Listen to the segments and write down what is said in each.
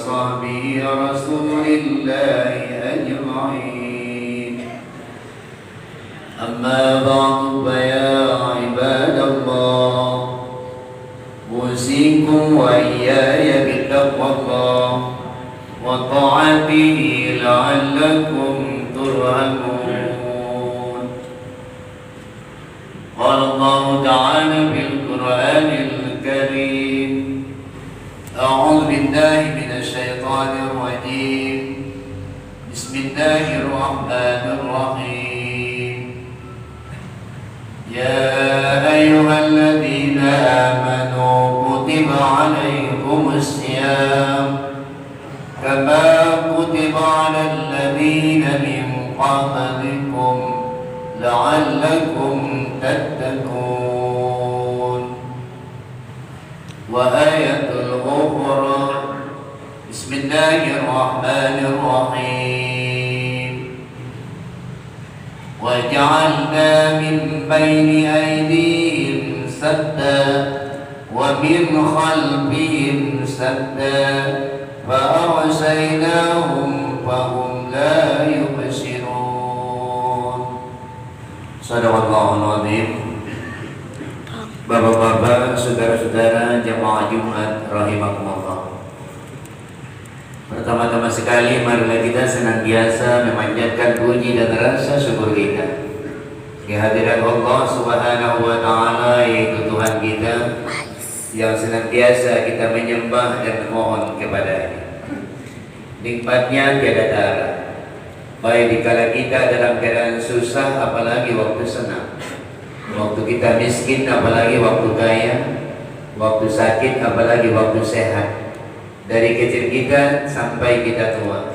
وصحبه رسول الله أجمعين. أما بعد فيا عباد الله أوصيكم وإياي بتقوى الله وطاعته لعلكم ترحمون. قال الله تعالى في القرآن الكريم: أعوذ بالله من الشيطان الرجيم. بسم الله الرحمن الرحيم. يا أيها الذين آمنوا كتب عليكم الصيام كما كتب على الذين من قبلكم لعلكم تتقون. وآية أخرى: بسم الله الرحمن الرحيم. وجعلنا من بين أيديهم سدا ومن خلفهم سدا فأغشيناهم فهم لا يبصرون. Shadaqallahul Azim. Bapak-bapak, saudara-saudara jamaah Jumat rahimakumullah. Pertama-tama sekali marilah kita senantiasa memanjatkan puji dan rasa syukur kita kehadiran Allah Subhanahu wa taala, yaitu Tuhan kita yang senantiasa kita menyembah dan memohon kepada-Nya. Nikmatnya tiada tara, baik dikala kita dalam keadaan susah apalagi waktu senang, waktu kita miskin apalagi waktu kaya, waktu sakit apalagi waktu sehat, dari kecil kita sampai kita tua,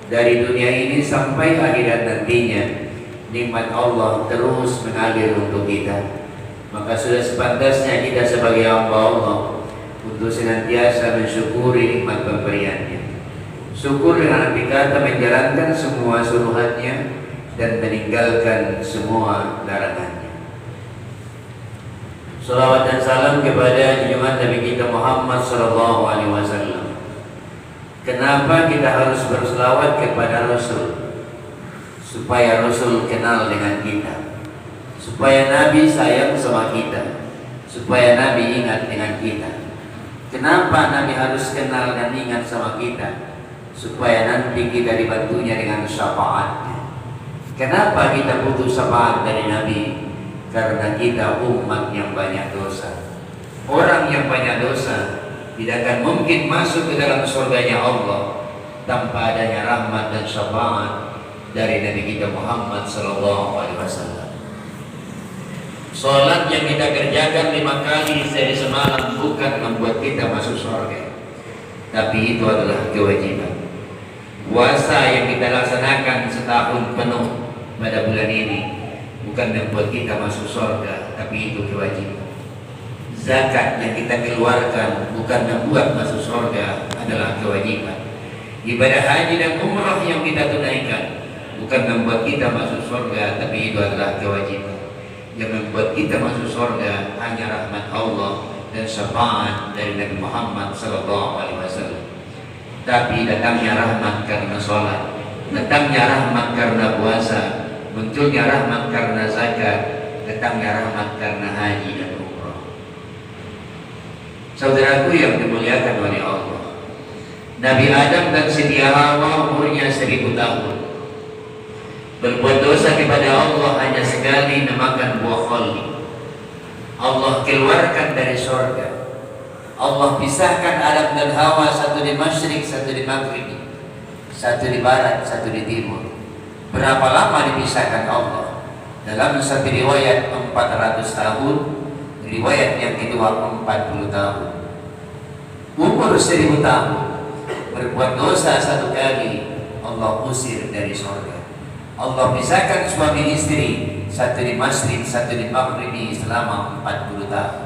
dari dunia ini sampai akhirat nantinya, nikmat Allah terus mengalir untuk kita. Maka sudah sepantasnya kita sebagai hamba Allah untuk senantiasa mensyukuri nikmat pemberiannya. Syukur dengan arti kata menjalankan semua suruhannya dan meninggalkan semua larangannya. Salawat dan salam kepada junjungan Nabi kita Muhammad sallallahu alaihi wasallam. Kenapa kita harus berselawat kepada Rasul? Supaya Rasul kenal dengan kita, supaya Nabi sayang sama kita, supaya Nabi ingat dengan kita. Kenapa Nabi harus kenal dan ingat sama kita? Supaya nanti kita dibantunya dengan syafaatnya. Kenapa kita butuh syafaat dari Nabi? Karena kita umat yang banyak dosa. Orang yang banyak dosa tidak akan mungkin masuk ke dalam surganya Allah tanpa adanya rahmat dan syafaat dari Nabi kita Muhammad sallallahu alaihi wasallam. Salat yang kita kerjakan 5 kali sehari semalam bukan membuat kita masuk surga, tapi itu adalah kewajiban. Puasa yang kita laksanakan setahun penuh pada bulan ini bukan membuat kita masuk surga, tapi itu kewajiban. Zakat yang kita keluarkan bukan membuat masuk surga, adalah kewajiban. Ibadah haji dan umrah yang kita tunaikan bukan membuat kita masuk surga, tapi itu adalah kewajiban. Yang membuat kita masuk surga hanya rahmat Allah dan syafaat dari Nabi Muhammad sallallahu alaihi wasallam. Tapi datangnya rahmat karena sholat, datangnya rahmat karena puasa, munculnya rahmat karena zakat, datangnya rahmat karena haji dan umrah. Saudaraku yang dimuliakan oleh Allah, Nabi Adam dan Siti Hawa umurnya 1000 tahun. Berbuat dosa kepada Allah hanya sekali memakan buah khaldi. Allah keluarkan dari surga. Allah pisahkan Adam dan Hawa, satu di masyrik, satu di maghrib, satu di barat, satu di timur. Berapa lama dipisahkan Allah? Dalam satu riwayat 400 tahun, riwayat yang kedua 40 tahun. Umur 1000 tahun, berbuat dosa 1 kali, Allah usir dari surga. Allah pisahkan suami istri, satu di masjid, satu di maghribi selama 40 tahun.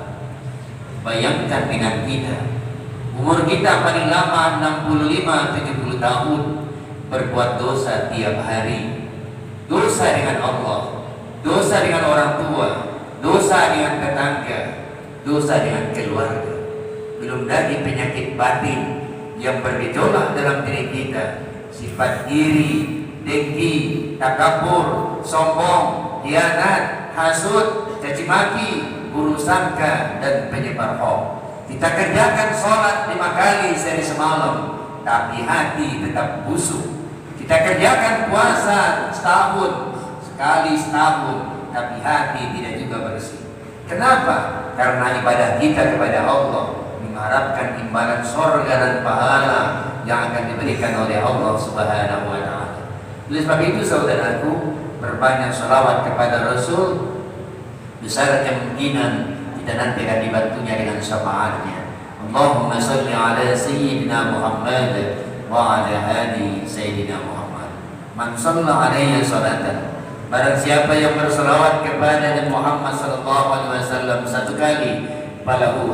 Bayangkan dengan kita, umur kita paling lama 65-70 tahun, berbuat dosa tiap hari. Dosa dengan Allah, dosa dengan orang tua, dosa dengan tetangga, dosa dengan keluarga. Belum lagi penyakit batin, yang bergejolak dalam diri kita, sifat iri, dengki, takabur, sombong, hianat, hasud, caci maki, buruk sangka, dan penyebar hoax. Kita kerjakan sholat 5 kali sehari semalam, tapi hati tetap busuk. Kita kerjakan puasa setahun, sekali setahun, tapi hati tidak juga bersih. Kenapa? Karena ibadah kita kepada Allah mengharapkan imbalan surga dan pahala yang akan diberikan oleh Allah Subhanahu wa Ta'ala. Oleh sebab itu, saudaraku, berbanyak sholawat kepada Rasul, besar kemungkinan kita nanti akan dibantunya dengan syafaatnya. Allahumma salli ala Sayyidina Muhammad wa ala ali Sayyidina Muhammad. Man shalla alaihi salatan, barang siapa yang berselawat kepada Nabi Muhammad sallallahu alaihi wasallam 1 kali, falahu